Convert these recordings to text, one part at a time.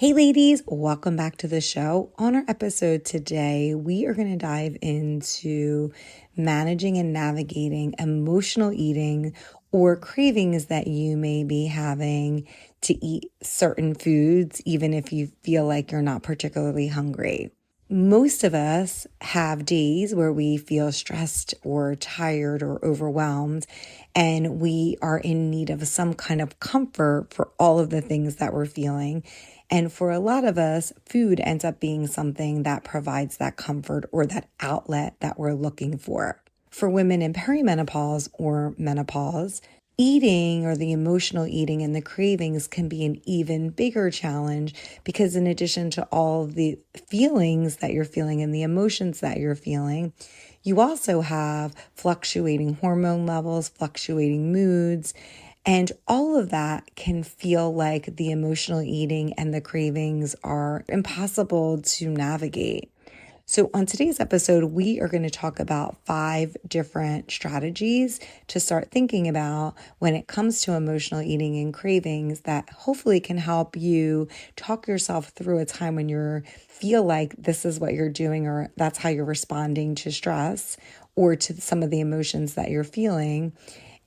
Hey ladies, welcome back to the show. On our episode today, we are going to dive into managing and navigating emotional eating or cravings that you may be having to eat certain foods, even if you feel like you're not particularly hungry. Most of us have days where we feel stressed or tired or overwhelmed, and we are in need of some kind of comfort for all of the things that we're feeling. And for a lot of us, food ends up being something that provides that comfort or that outlet that we're looking for. For women in perimenopause or menopause, eating or the emotional eating and the cravings can be an even bigger challenge because in addition to all the feelings that you're feeling and the emotions that you're feeling, you also have fluctuating hormone levels, fluctuating moods, and all of that can feel like the emotional eating and the cravings are impossible to navigate. So on today's episode, we are going to talk about 5 different strategies to start thinking about when it comes to emotional eating and cravings that hopefully can help you talk yourself through a time when you feel like this is what you're doing or that's how you're responding to stress or to some of the emotions that you're feeling.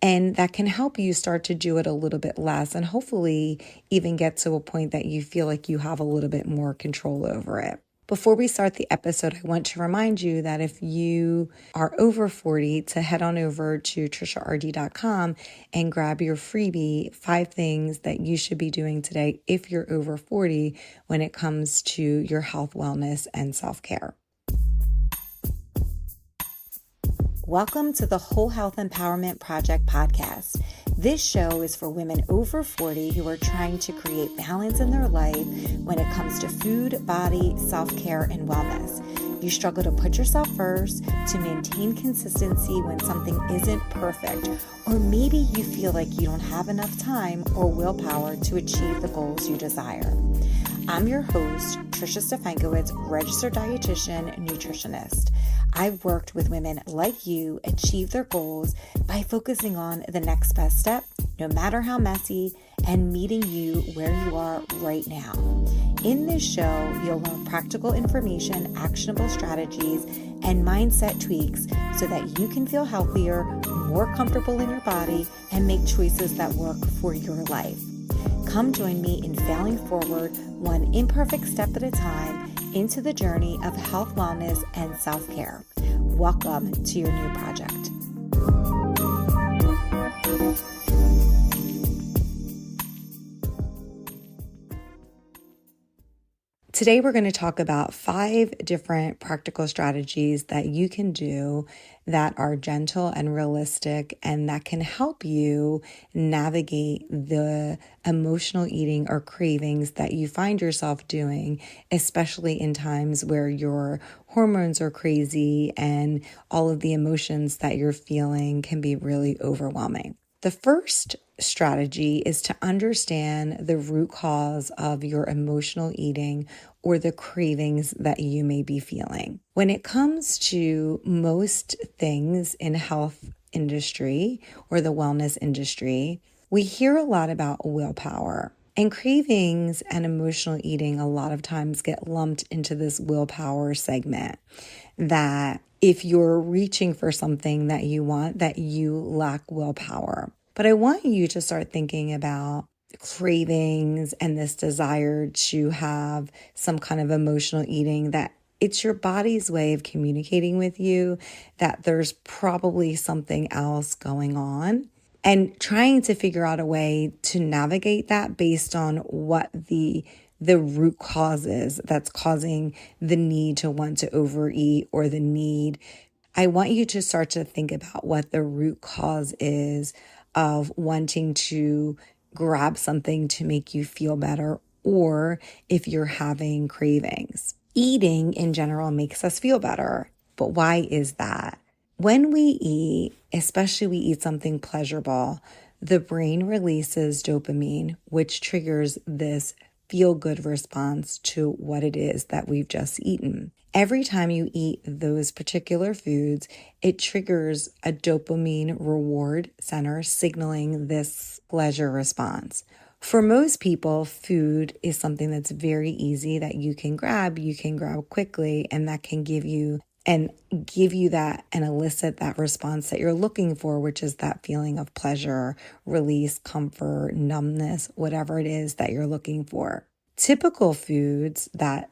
And that can help you start to do it a little bit less and hopefully even get to a point that you feel like you have a little bit more control over it. Before we start the episode, I want to remind you that if you are over 40, to head on over to TrishaRD.com and grab your freebie, 5 things that you should be doing today if you're over 40 when it comes to your health, wellness, and self-care. Welcome to the Whole Health Empowerment Project podcast. This show is for women over 40 who are trying to create balance in their life when it comes to food, body, self-care, and wellness. You struggle to put yourself first, to maintain consistency when something isn't perfect, or maybe you feel like you don't have enough time or willpower to achieve the goals you desire. I'm your host, Trisha Stefankowitz, registered dietitian, nutritionist. I've worked with women like you achieve their goals by focusing on the next best step, no matter how messy, and meeting you where you are right now. In this show, you'll learn practical information, actionable strategies, and mindset tweaks so that you can feel healthier, more comfortable in your body, and make choices that work for your life. Come join me in failing forward, one imperfect step at a time, into the journey of health, wellness, and self-care. Welcome to your new project. Today, we're going to talk about 5 different practical strategies that you can do that are gentle and realistic and that can help you navigate the emotional eating or cravings that you find yourself doing, especially in times where your hormones are crazy and all of the emotions that you're feeling can be really overwhelming. The first strategy is to understand the root cause of your emotional eating or the cravings that you may be feeling. When it comes to most things in health industry or the wellness industry, we hear a lot about willpower. And cravings and emotional eating a lot of times get lumped into this willpower segment that if you're reaching for something that you want, that you lack willpower. But I want you to start thinking about cravings and this desire to have some kind of emotional eating, that it's your body's way of communicating with you that there's probably something else going on, and trying to figure out a way to navigate that based on what the root cause is that's causing the need to want to overeat or the need. I want you to start to think about what the root cause is of wanting to grab something to make you feel better, or if you're having cravings. Eating in general makes us feel better, but why is that? When we eat, especially we eat something pleasurable, the brain releases dopamine, which triggers this feel-good response to what it is that we've just eaten. Every time you eat those particular foods, it triggers a dopamine reward center signaling this pleasure response. For most people, food is something that's very easy that you can grab quickly, and that can give you that and elicit that response that you're looking for, which is that feeling of pleasure, release, comfort, numbness, whatever it is that you're looking for. Typical foods that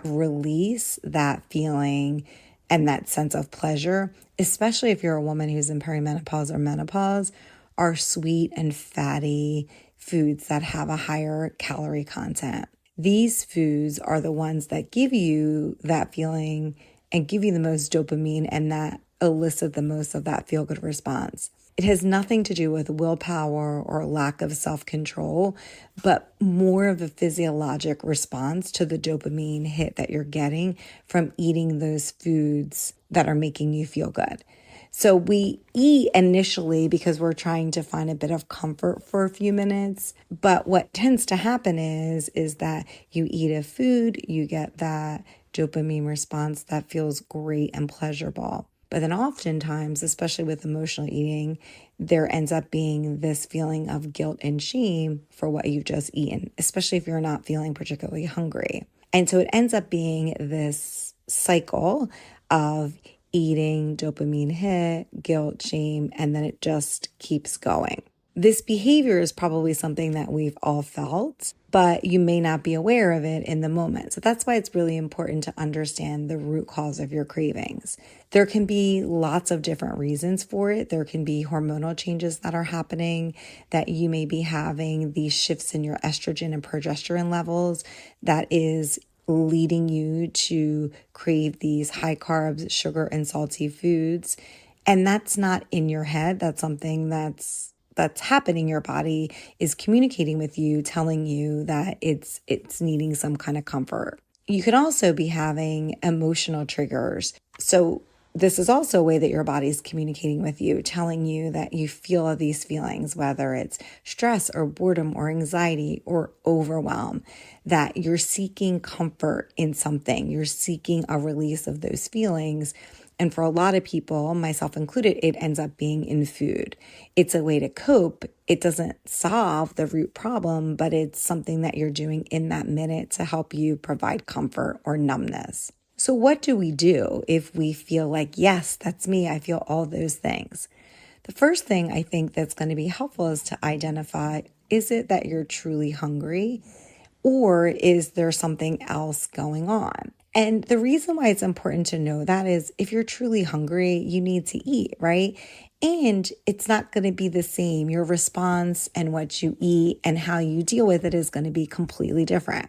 release that feeling and that sense of pleasure, especially if you're a woman who's in perimenopause or menopause, are sweet and fatty foods that have a higher calorie content. These foods are the ones that give you that feeling and give you the most dopamine and that elicit the most of that feel-good response. It has nothing to do with willpower or lack of self-control, but more of a physiologic response to the dopamine hit that you're getting from eating those foods that are making you feel good. So we eat initially because we're trying to find a bit of comfort for a few minutes. But what tends to happen is that you eat a food, you get that dopamine response that feels great and pleasurable. But then oftentimes, especially with emotional eating, there ends up being this feeling of guilt and shame for what you've just eaten, especially if you're not feeling particularly hungry. And so it ends up being this cycle of eating, dopamine hit, guilt, shame, and then it just keeps going. This behavior is probably something that we've all felt, but you may not be aware of it in the moment. So that's why it's really important to understand the root cause of your cravings. There can be lots of different reasons for it. There can be hormonal changes that are happening, that you may be having these shifts in your estrogen and progesterone levels that is leading you to crave these high carbs, sugar, and salty foods. And that's not in your head. That's something that's happening. Your body is communicating with you, telling you that it's needing some kind of comfort. You could also be having emotional triggers. So this is also a way that your body is communicating with you, telling you that you feel these feelings, whether it's stress or boredom or anxiety or overwhelm, that you're seeking comfort in something. You're seeking a release of those feelings. And for a lot of people, myself included, it ends up being in food. It's a way to cope. It doesn't solve the root problem, but it's something that you're doing in that minute to help you provide comfort or numbness. So what do we do if we feel like, yes, that's me, I feel all those things? The first thing I think that's going to be helpful is to identify, is it that you're truly hungry, or is there something else going on? And the reason why it's important to know that is if you're truly hungry, you need to eat, right? And it's not going to be the same. Your response and what you eat and how you deal with it is going to be completely different.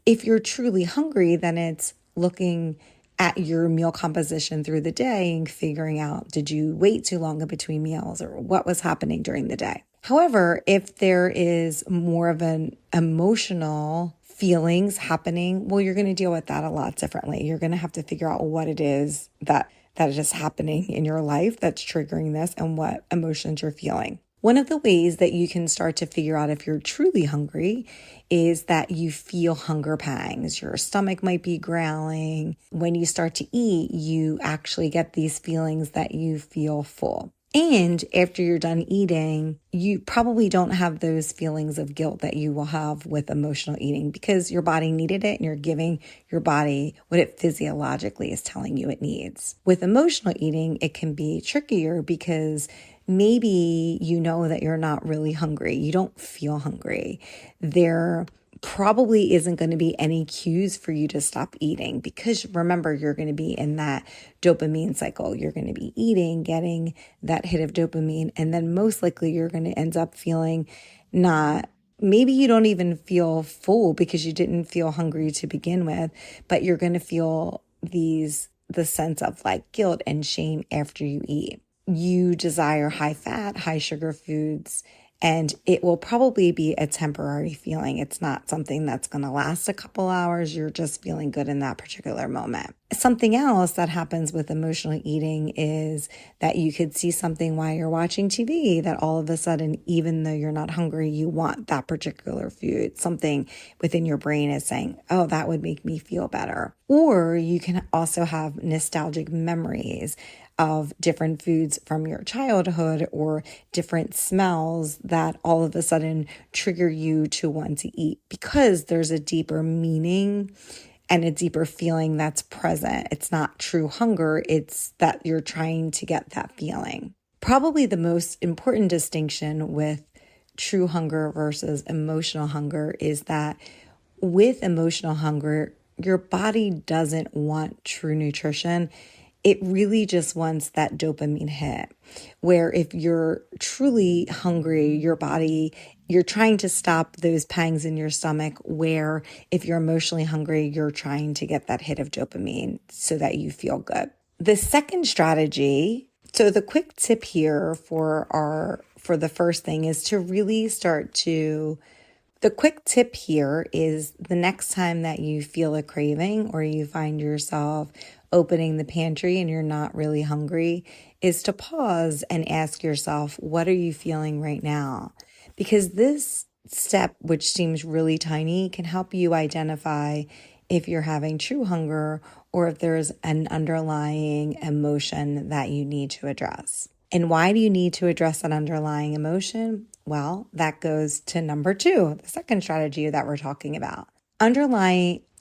If you're truly hungry, then it's looking at your meal composition through the day and figuring out, did you wait too long in between meals or what was happening during the day? However, if there is more of an emotional feelings happening, well, you're going to deal with that a lot differently. You're going to have to figure out what it is that is happening in your life that's triggering this and what emotions you're feeling. One of the ways that you can start to figure out if you're truly hungry is that you feel hunger pangs. Your stomach might be growling. When you start to eat, you actually get these feelings that you feel full. And after you're done eating, you probably don't have those feelings of guilt that you will have with emotional eating because your body needed it and you're giving your body what it physiologically is telling you it needs. With emotional eating, it can be trickier because maybe you know that you're not really hungry. You don't feel hungry. There probably isn't going to be any cues for you to stop eating because remember, you're going to be in that dopamine cycle. You're going to be eating, getting that hit of dopamine, and then most likely you're going to end up feeling maybe you don't even feel full because you didn't feel hungry to begin with, but you're going to feel the sense of like guilt and shame after you eat. You desire high fat, high sugar foods, and it will probably be a temporary feeling. It's not something that's going to last a couple hours. You're just feeling good in that particular moment. Something else that happens with emotional eating is that you could see something while you're watching TV that all of a sudden, even though you're not hungry, you want that particular food. Something within your brain is saying, oh, that would make me feel better. Or you can also have nostalgic memories of different foods from your childhood or different smells that all of a sudden trigger you to want to eat, because there's a deeper meaning and a deeper feeling that's present. It's not true hunger, it's that you're trying to get that feeling. Probably the most important distinction with true hunger versus emotional hunger is that with emotional hunger, your body doesn't want true nutrition. It really just wants that dopamine hit. Where if you're truly hungry, your body, you're trying to stop those pangs in your stomach. Where if you're emotionally hungry, you're trying to get that hit of dopamine so that you feel good. The second strategy, so the quick tip here for the first thing is to really start to the quick tip here is the next time that you feel a craving or you find yourself opening the pantry and you're not really hungry, is to pause and ask yourself, what are you feeling right now? Because this step, which seems really tiny, can help you identify if you're having true hunger or if there's an underlying emotion that you need to address. And why do you need to address that underlying emotion? Well, that goes to number 2, the second strategy that we're talking about.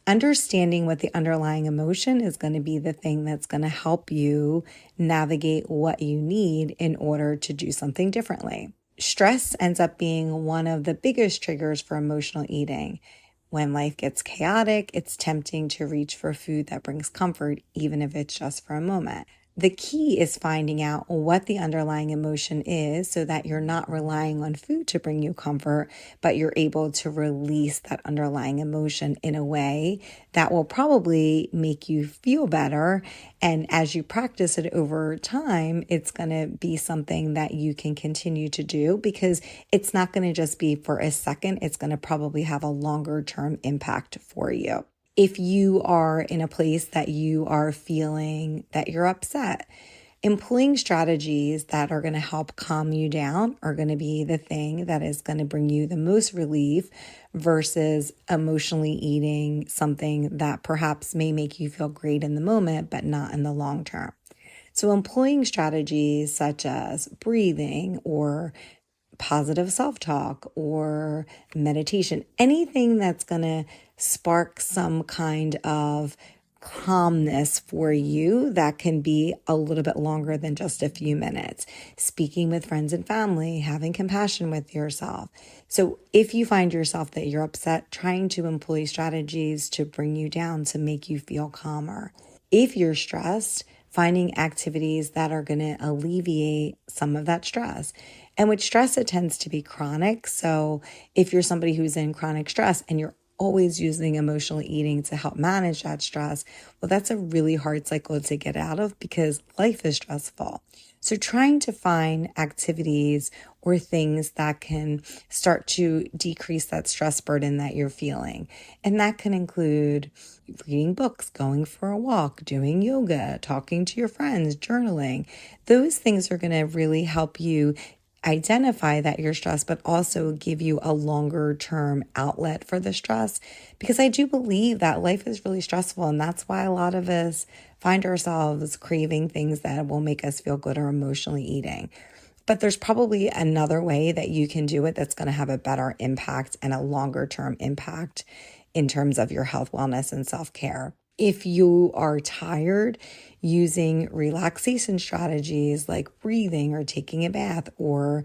Understanding what the underlying emotion is going to be the thing that's going to help you navigate what you need in order to do something differently. Stress ends up being one of the biggest triggers for emotional eating. When life gets chaotic, it's tempting to reach for food that brings comfort, even if it's just for a moment. The key is finding out what the underlying emotion is so that you're not relying on food to bring you comfort, but you're able to release that underlying emotion in a way that will probably make you feel better. And as you practice it over time, it's going to be something that you can continue to do, because it's not going to just be for a second. It's going to probably have a longer term impact for you. If you are in a place that you are feeling that you're upset, employing strategies that are going to help calm you down are going to be the thing that is going to bring you the most relief versus emotionally eating something that perhaps may make you feel great in the moment, but not in the long term. So employing strategies such as breathing or positive self-talk or meditation, anything that's going to spark some kind of calmness for you that can be a little bit longer than just a few minutes. Speaking with friends and family, having compassion with yourself. So if you find yourself that you're upset, trying to employ strategies to bring you down to make you feel calmer. If you're stressed, finding activities that are going to alleviate some of that stress. And with stress, it tends to be chronic. So if you're somebody who's in chronic stress and you're always using emotional eating to help manage that stress, well, that's a really hard cycle to get out of because life is stressful. So trying to find activities or things that can start to decrease that stress burden that you're feeling. And that can include reading books, going for a walk, doing yoga, talking to your friends, journaling. Those things are going to really help you identify that you're stressed, but also give you a longer term outlet for the stress. Because I do believe that life is really stressful. And that's why a lot of us find ourselves craving things that will make us feel good or emotionally eating. But there's probably another way that you can do it that's going to have a better impact and a longer term impact in terms of your health, wellness, and self-care. If you are tired, using relaxation strategies like breathing or taking a bath or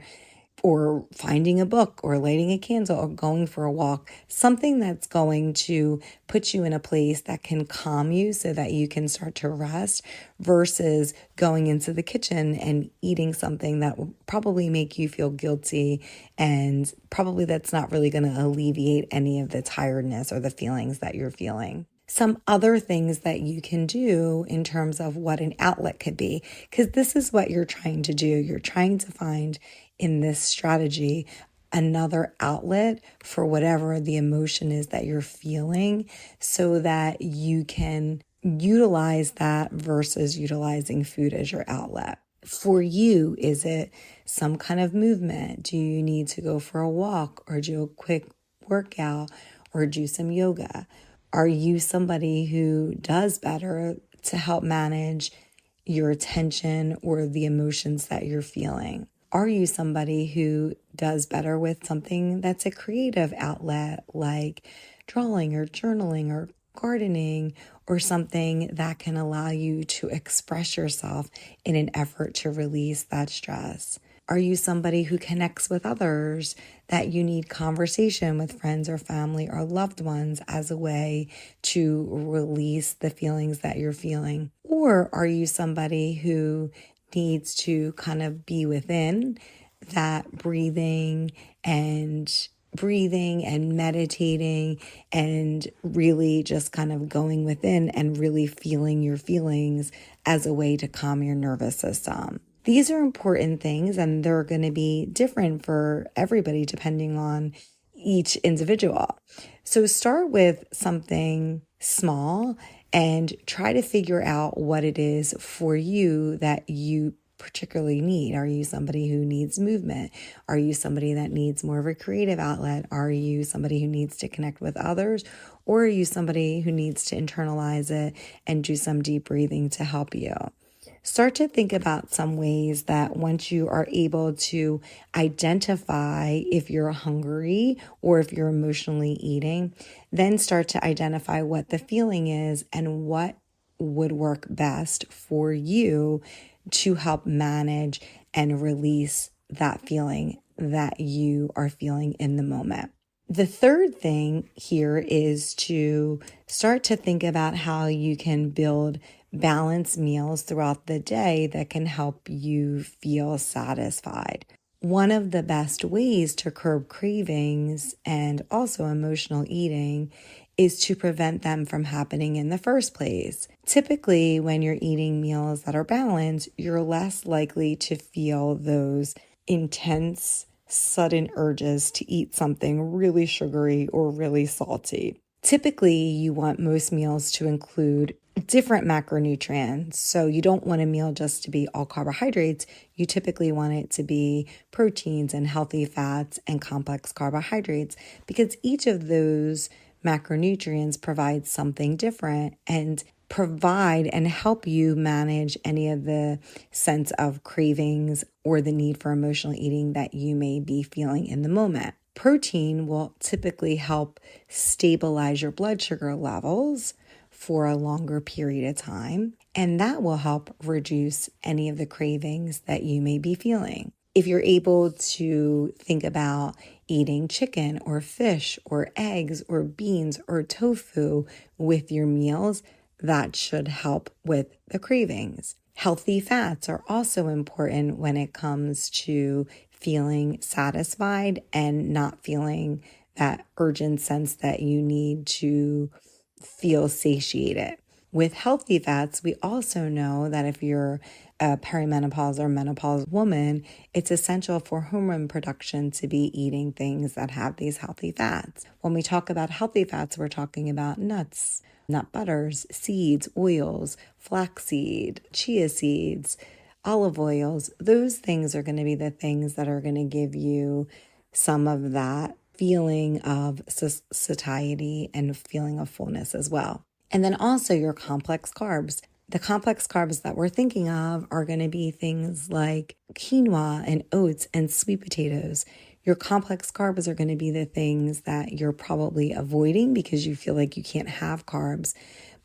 finding a book or lighting a candle or going for a walk, something that's going to put you in a place that can calm you so that you can start to rest versus going into the kitchen and eating something that will probably make you feel guilty and probably that's not really going to alleviate any of the tiredness or the feelings that you're feeling. Some other things that you can do in terms of what an outlet could be, because this is what you're trying to do. You're trying to find in this strategy another outlet for whatever the emotion is that you're feeling so that you can utilize that versus utilizing food as your outlet. For you, is it some kind of movement? Do you need to go for a walk or do a quick workout or do some yoga? Are you somebody who does better to help manage your attention or the emotions that you're feeling? Are you somebody who does better with something that's a creative outlet like drawing or journaling or gardening, or something that can allow you to express yourself in an effort to release that stress? Are you somebody who connects with others, that you need conversation with friends or family or loved ones as a way to release the feelings that you're feeling? Or are you somebody who needs to kind of be within, that breathing and meditating and really just kind of going within and really feeling your feelings as a way to calm your nervous system? These are important things, and they're going to be different for everybody depending on each individual. So start with something small and try to figure out what it is for you that you particularly need. Are you somebody who needs movement? Are you somebody that needs more of a creative outlet? Are you somebody who needs to connect with others? Or are you somebody who needs to internalize it and do some deep breathing to help you? Start to think about some ways that once you are able to identify if you're hungry or if you're emotionally eating, then start to identify what the feeling is and what would work best for you to help manage and release that feeling that you are feeling in the moment. The third thing here is to start to think about how you can build balanced meals throughout the day that can help you feel satisfied. One of the best ways to curb cravings and also emotional eating is to prevent them from happening in the first place. Typically, when you're eating meals that are balanced, you're less likely to feel those intense, sudden urges to eat something really sugary or really salty. Typically, you want most meals to include different macronutrients. So you don't want a meal just to be all carbohydrates. You typically want it to be proteins and healthy fats and complex carbohydrates, because each of those macronutrients provide something different and provide and help you manage any of the sense of cravings or the need for emotional eating that you may be feeling in the moment. Protein will typically help stabilize your blood sugar levels for a longer period of time, and that will help reduce any of the cravings that you may be feeling. If you're able to think about eating chicken or fish or eggs or beans or tofu with your meals, that should help with the cravings. Healthy fats are also important when it comes to feeling satisfied and not feeling that urgent sense that you need to feel satiated. With healthy fats, we also know that if you're a perimenopause or menopause woman, it's essential for hormone production to be eating things that have these healthy fats. When we talk about healthy fats, we're talking about nuts, nut butters, seeds, oils, flaxseed, chia seeds, olive oils. Those things are going to be the things that are going to give you some of that feeling of satiety and feeling of fullness as well. And then also your complex carbs. The complex carbs that we're thinking of are going to be things like quinoa and oats and sweet potatoes. Your complex carbs are going to be the things that you're probably avoiding because you feel like you can't have carbs,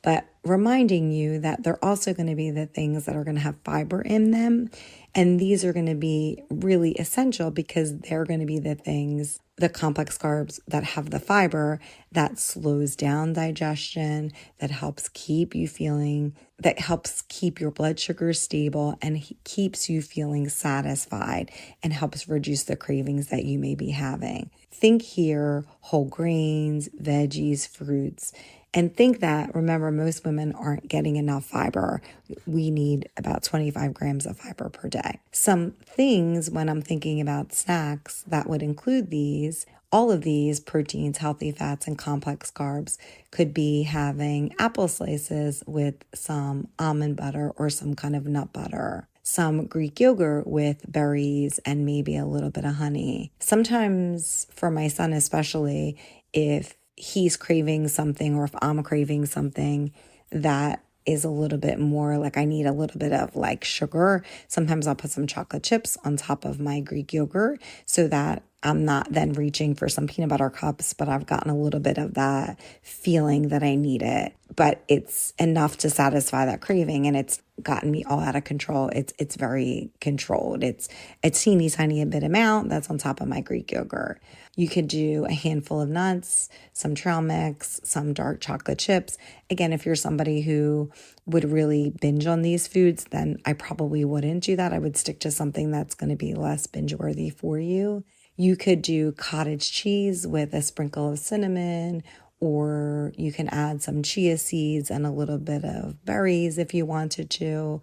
but reminding you that they're also going to be the things that are going to have fiber in them. And these are going to be really essential because they're going to be the things, the complex carbs that have the fiber that slows down digestion, that helps keep you feeling, that helps keep your blood sugar stable and keeps you feeling satisfied and helps reduce the cravings that you may be having. Think here, whole grains, veggies, fruits. And think that, remember, most women aren't getting enough fiber. We need about 25 grams of fiber per day. Some things when I'm thinking about snacks that would include these, all of these proteins, healthy fats, and complex carbs could be having apple slices with some almond butter or some kind of nut butter, some Greek yogurt with berries and maybe a little bit of honey. Sometimes for my son especially, if he's craving something or if I'm craving something that is a little bit more like I need a little bit of like sugar. Sometimes I'll put some chocolate chips on top of my Greek yogurt so that I'm not then reaching for some peanut butter cups, but I've gotten a little bit of that feeling that I need it. But it's enough to satisfy that craving, and it's gotten me all out of control. It's very controlled. It's a teeny tiny bit amount that's on top of my Greek yogurt. You could do a handful of nuts, some trail mix, some dark chocolate chips. Again, if you're somebody who would really binge on these foods, then I probably wouldn't do that. I would stick to something that's going to be less binge worthy for you. You could do cottage cheese with a sprinkle of cinnamon, or you can add some chia seeds and a little bit of berries if you wanted to.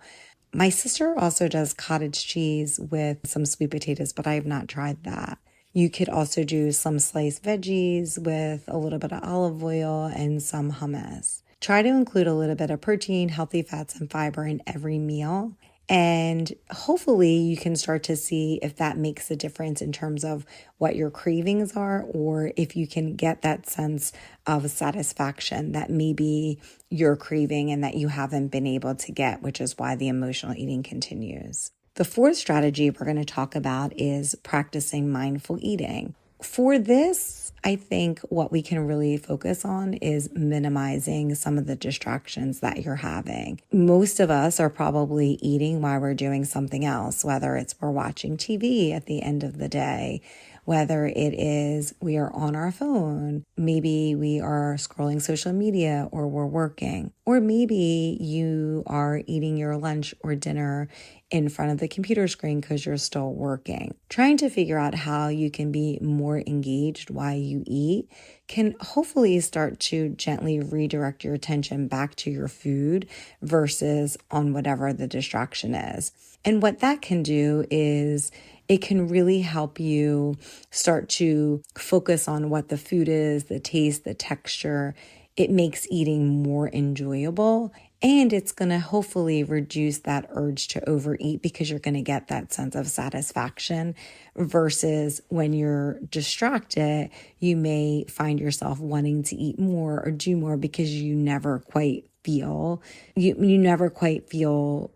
My sister also does cottage cheese with some sweet potatoes, but I have not tried that. You could also do some sliced veggies with a little bit of olive oil and some hummus. Try to include a little bit of protein, healthy fats, and fiber in every meal. And hopefully you can start to see if that makes a difference in terms of what your cravings are, or if you can get that sense of satisfaction that maybe you're craving and that you haven't been able to get, which is why the emotional eating continues. The fourth strategy we're going to talk about is practicing mindful eating. For this, I think what we can really focus on is minimizing some of the distractions that you're having. Most of us are probably eating while we're doing something else, whether it's we're watching TV at the end of the day, whether it is we are on our phone, maybe we are scrolling social media or we're working, or maybe you are eating your lunch or dinner in front of the computer screen because you're still working. Trying to figure out how you can be more engaged while you eat can hopefully start to gently redirect your attention back to your food versus on whatever the distraction is. And what that can do is it can really help you start to focus on what the food is, the taste, the texture. It makes eating more enjoyable, and it's going to hopefully reduce that urge to overeat because you're going to get that sense of satisfaction versus when you're distracted, you may find yourself wanting to eat more or do more because you never quite feel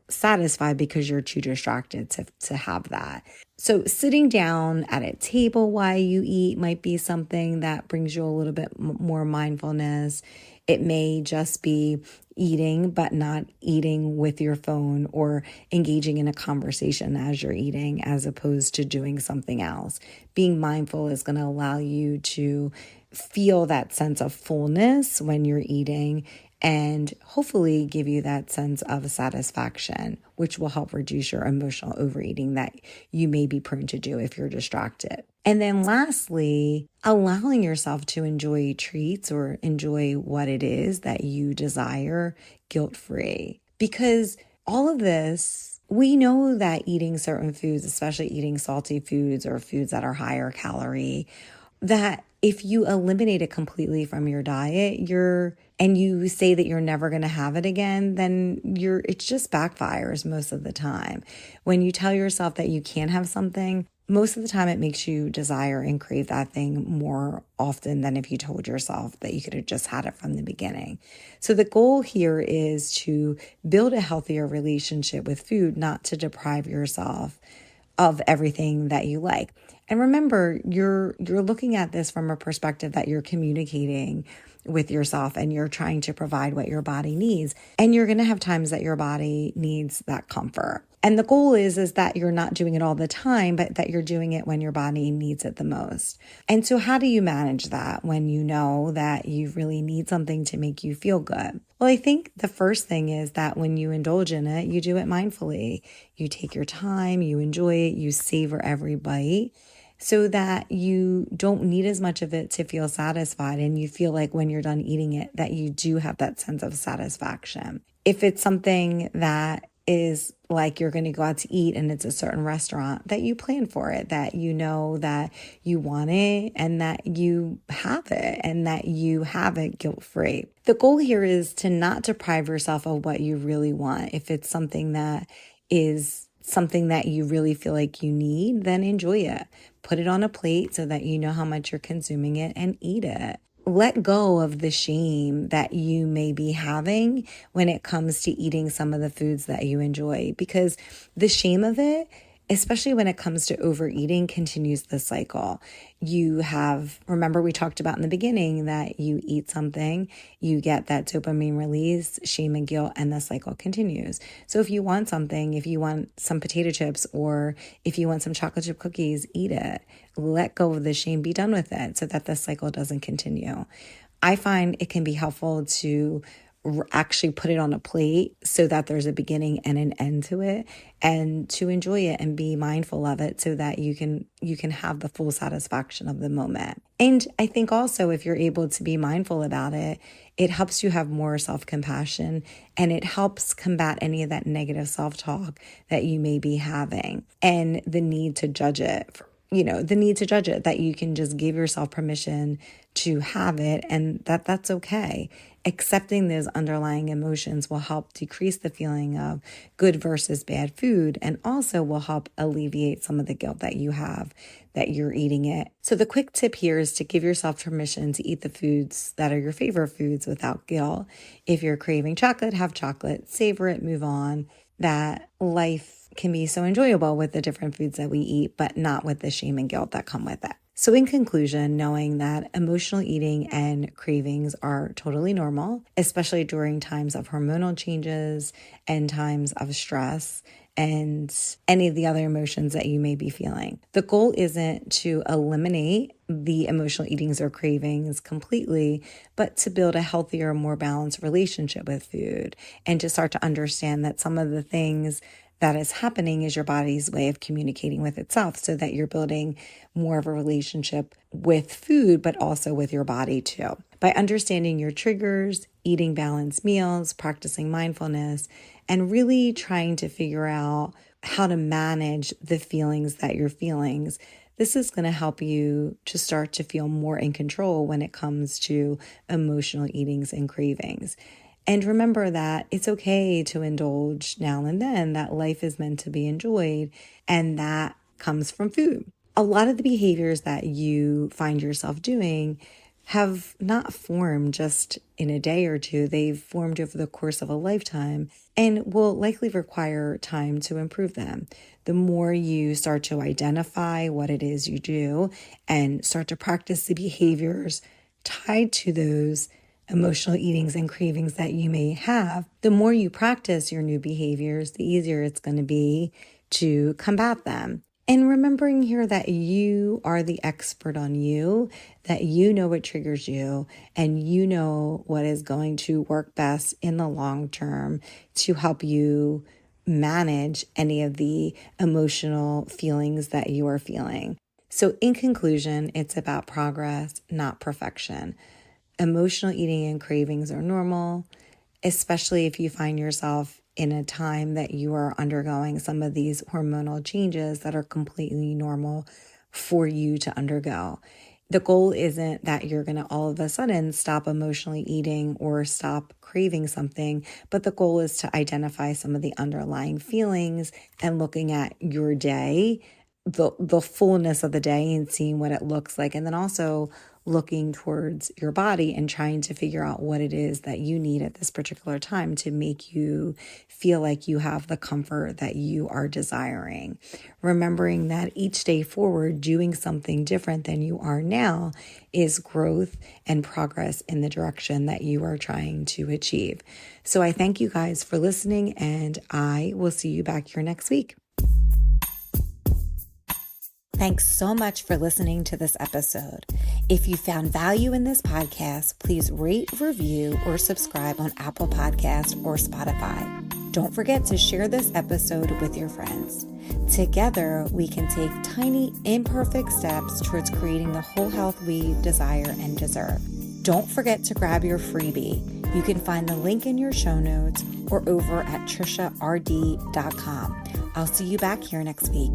satisfied because you're too distracted to have that. So sitting down at a table while you eat might be something that brings you a little bit more mindfulness. It may just be eating, but not eating with your phone or engaging in a conversation as you're eating, as opposed to doing something else. Being mindful is going to allow you to feel that sense of fullness when you're eating and hopefully give you that sense of satisfaction, which will help reduce your emotional overeating that you may be prone to do if you're distracted. And then lastly, allowing yourself to enjoy treats or enjoy what it is that you desire guilt-free. Because all of this, we know that eating certain foods, especially eating salty foods or foods that are higher calorie, that if you eliminate it completely from your diet, and you say that you're never going to have it again, then it just backfires most of the time. When you tell yourself that you can't have something, most of the time it makes you desire and crave that thing more often than if you told yourself that you could have just had it from the beginning. So the goal here is to build a healthier relationship with food, not to deprive yourself of everything that you like. And remember, you're looking at this from a perspective that you're communicating with yourself and you're trying to provide what your body needs. And you're going to have times that your body needs that comfort. And the goal is that you're not doing it all the time, but that you're doing it when your body needs it the most. And so how do you manage that when you know that you really need something to make you feel good? Well, I think the first thing is that when you indulge in it, you do it mindfully. You take your time, you enjoy it, you savor every bite, so that you don't need as much of it to feel satisfied, and you feel like when you're done eating it that you do have that sense of satisfaction. If it's something that is like you're going to go out to eat and it's a certain restaurant, that you plan for it, that you know that you want it and that you have it and that you have it guilt-free. The goal here is to not deprive yourself of what you really want. If it's something that is something that you really feel like you need, then enjoy it. Put it on a plate so that you know how much you're consuming it and eat it. let go of the shame that you may be having when it comes to eating some of the foods that you enjoy, because the shame of it, especially when it comes to overeating, continues the cycle. Remember we talked about in the beginning that you eat something, you get that dopamine release, shame and guilt, and the cycle continues. So if you want something, if you want some potato chips, or if you want some chocolate chip cookies, eat it. Let go of the shame, be done with it so that the cycle doesn't continue. I find it can be helpful to actually put it on a plate so that there's a beginning and an end to it, and to enjoy it and be mindful of it so that you can have the full satisfaction of the moment. And I think also if you're able to be mindful about it, it helps you have more self-compassion, and it helps combat any of that negative self-talk that you may be having and the need to judge it. That you can just give yourself permission to have it, and that's okay. Accepting those underlying emotions will help decrease the feeling of good versus bad food, and also will help alleviate some of the guilt that you have that you're eating it. So the quick tip here is to give yourself permission to eat the foods that are your favorite foods without guilt. If you're craving chocolate, have chocolate, savor it, move on. That life can be so enjoyable with the different foods that we eat, but not with the shame and guilt that come with it. So in conclusion, knowing that emotional eating and cravings are totally normal, especially during times of hormonal changes and times of stress and any of the other emotions that you may be feeling. The goal isn't to eliminate the emotional eatings or cravings completely, but to build a healthier, more balanced relationship with food, and to start to understand that some of the things that is happening is your body's way of communicating with itself, so that you're building more of a relationship with food, but also with your body too. By understanding your triggers, eating balanced meals, practicing mindfulness, and really trying to figure out how to manage the feelings that you're feeling, this is going to help you to start to feel more in control when it comes to emotional eatings and cravings. And remember that it's okay to indulge now and then, that life is meant to be enjoyed, and that comes from food. A lot of the behaviors that you find yourself doing have not formed just in a day or two. They've formed over the course of a lifetime and will likely require time to improve them. The more you start to identify what it is you do and start to practice the behaviors tied to those emotional eatings and cravings that you may have, the more you practice your new behaviors, the easier it's going to be to combat them. And remembering here that you are the expert on you, that you know what triggers you, and you know what is going to work best in the long term to help you manage any of the emotional feelings that you are feeling. So in conclusion, it's about progress, not perfection. Emotional eating and cravings are normal, especially if you find yourself in a time that you are undergoing some of these hormonal changes that are completely normal for you to undergo. The goal isn't that you're going to all of a sudden stop emotionally eating or stop craving something, but the goal is to identify some of the underlying feelings and looking at your day, the fullness of the day, and seeing what it looks like. And then also looking towards your body and trying to figure out what it is that you need at this particular time to make you feel like you have the comfort that you are desiring. Remembering that each day forward, doing something different than you are now is growth and progress in the direction that you are trying to achieve. So I thank you guys for listening, and I will see you back here next week. Thanks so much for listening to this episode. If you found value in this podcast, please rate, review, or subscribe on Apple Podcasts or Spotify. Don't forget to share this episode with your friends. Together, we can take tiny, imperfect steps towards creating the whole health we desire and deserve. Don't forget to grab your freebie. You can find the link in your show notes or over at triciard.com. I'll see you back here next week.